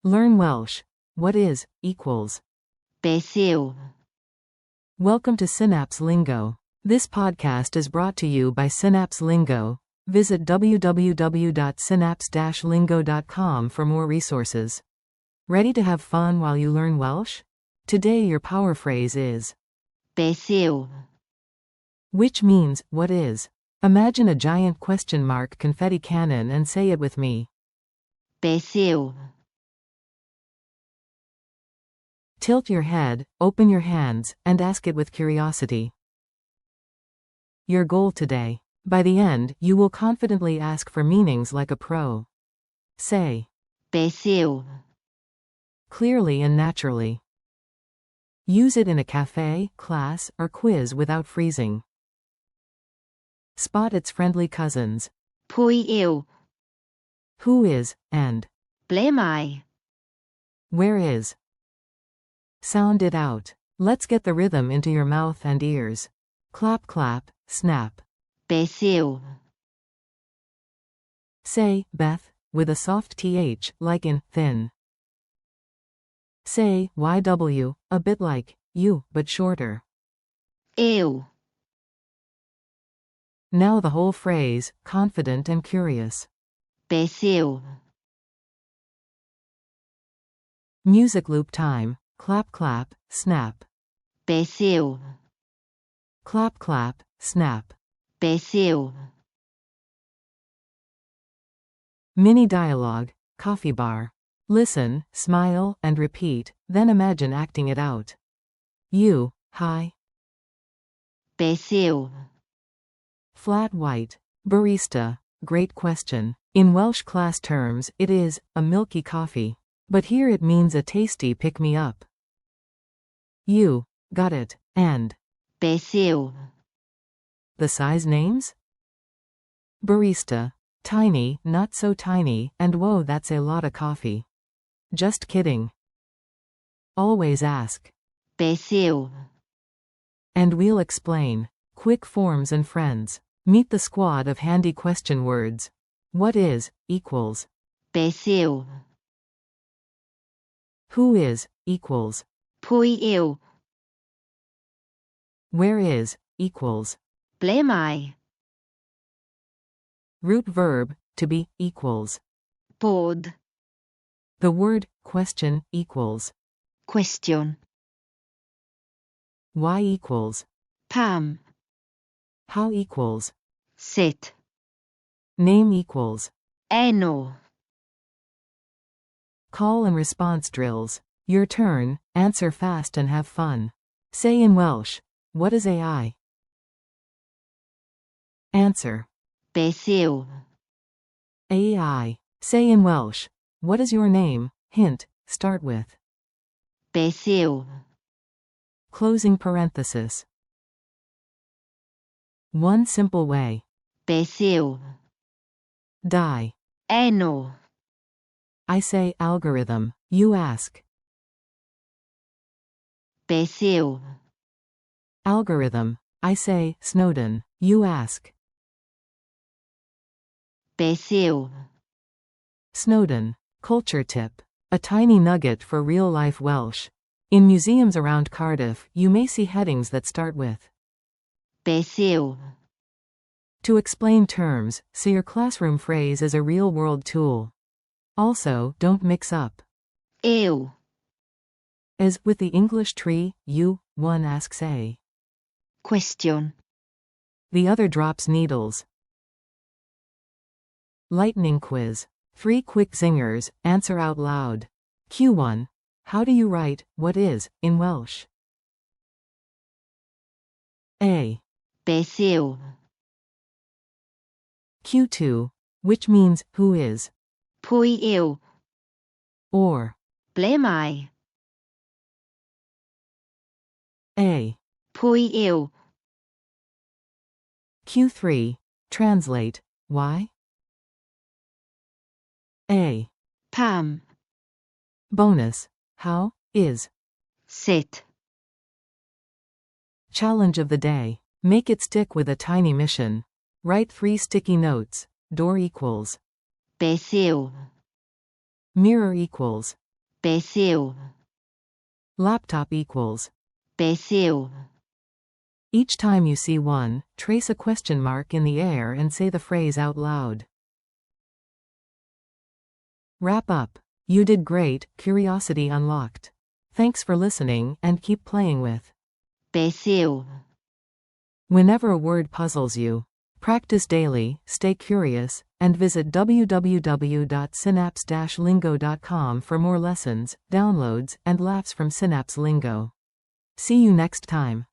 Learn Welsh. What is, equals. Beth yw? Welcome to Synapse Lingo. This podcast is brought to you by Synapse Lingo. Visit www.synapse-lingo.com for more resources. Ready to have fun while you learn Welsh? Today your power phrase is Beth yw? which means, what is. Imagine a giant question mark confetti cannon and say it with me. Beth yw? Tilt your head, open your hands, and ask it with curiosity. Your goal today. By the end, you will confidently ask for meanings like a pro. Say Beth yw? clearly and naturally. Use it in a cafe, class, or quiz without freezing. Spot its friendly cousins. Pwy yw? Who is, and Ble mae? where is. Sound it out. Let's get the rhythm into your mouth and ears. Clap, clap, snap. Beth yw? Say, Beth, with a soft th, like in thin. Say, YW, a bit like you, but shorter. Yw? Now the whole phrase, confident and curious. Beth yw? Music loop time. Clap, clap, snap. Beth yw? Clap, clap, snap. Beth yw? Mini dialogue. Coffee bar. Listen, smile, and repeat, then imagine acting it out. You, hi. Beth yw? Flat white. Barista. Great question. In Welsh class terms, it is a milky coffee. But here it means a tasty pick-me-up. You got it. And Beth yw? the size names? Barista. Tiny, not so tiny, and whoa, that's a lot of coffee. Just kidding. Always ask. Beth yw? And we'll explain. Quick forms and friends. Meet the squad of handy question words. What is, equals. Beth yw? Who is, equals. Pwy yw? Where is, equals. Ble mae? Root verb, to be, equals. Bod. The word, question, equals. Cwestiwn. Why equals. Pam? How equals. Sut? Name equals. Enw? Call and response drills. Your turn, answer fast and have fun. Say in Welsh, what is AI? Answer. Beth yw? AI. Say in Welsh, what is your name? Hint, start with. Beth yw? Closing parenthesis. One simple way. Beth yw? Die. Enw? I say algorithm, you ask. Beth yw? Algorithm. I say Snowden, you ask. Beth yw? Snowden. Culture tip. A tiny nugget for real-life Welsh. In museums around Cardiff, you may see headings that start with Beth yw? to explain terms, so your classroom phrase is a real-world tool. Also, don't mix up Yw? as with the English tree, you, one asks a. Cwestiwn. The other drops needles. Lightning quiz. 3 quick zingers, answer out loud. Q1. How do you write, what is, in Welsh? A. Beth yw? Q2. Which means, who is, Pwy yw? or. Ble mae? A. Pwy yw? Q3. Translate. Why? A. Pam? Bonus. How, is. Sut? Challenge of the day. Make it stick with a tiny mission. Write 3 sticky notes. Door equals. Beth yw? Mirror equals. Beth yw? Laptop equals. Beth yw? Each time you see one, trace a question mark in the air and say the phrase out loud. Wrap up. You did great, curiosity unlocked. Thanks for listening and keep playing with. Beth yw? Whenever a word puzzles you, practice daily, stay curious, and visit www.synapse-lingo.com for more lessons, downloads, and laughs from Synapse Lingo. See you next time.